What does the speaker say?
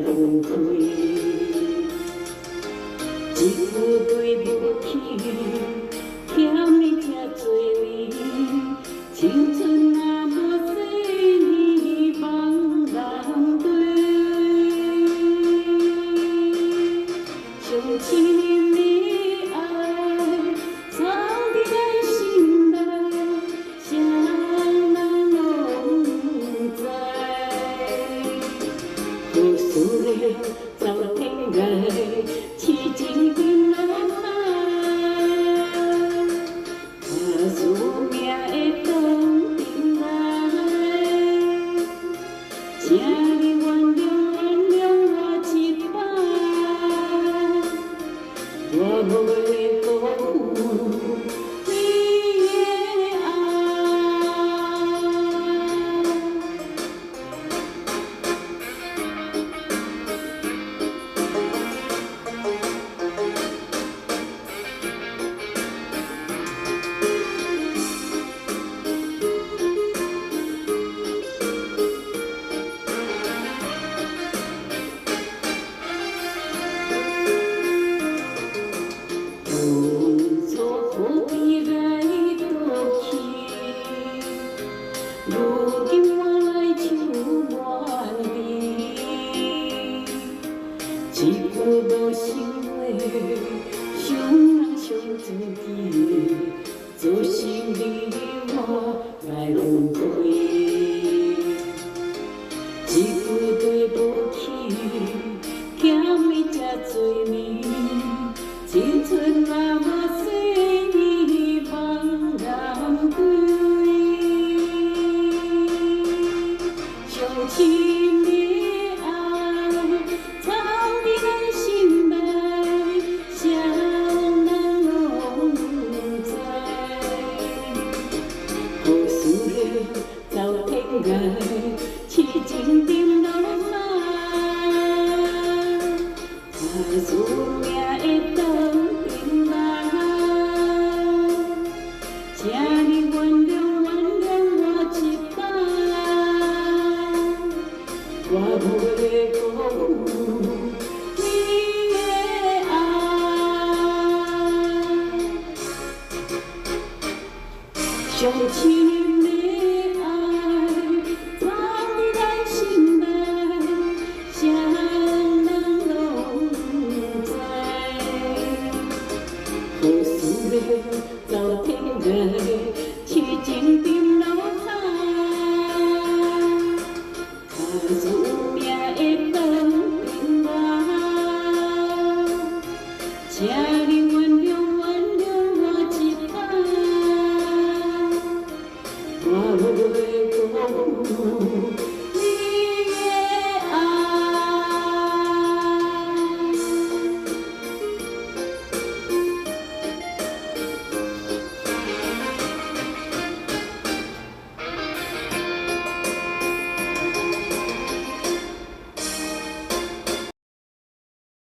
崩溃，一句对不起，欠你这多年，青春啊无细雨茫然对，想起你爱，藏在咱心内，谁人拢知。无数个走天涯，痴情变浪漫，怕宿命会当阵来，请你原谅我一摆，我袂辜负你的爱。如今我来唱满地，一句无心话，伤人伤自己，就是你我来分开。一句对不起，欠你这多年，青春啊无细雨茫然归。想起你爱，藏在咱心内，谁人拢知。无数个走天涯，痴情沉浪漫，怕宿命会当阵来，请你原谅我一摆。我袂辜负你的爱，想起。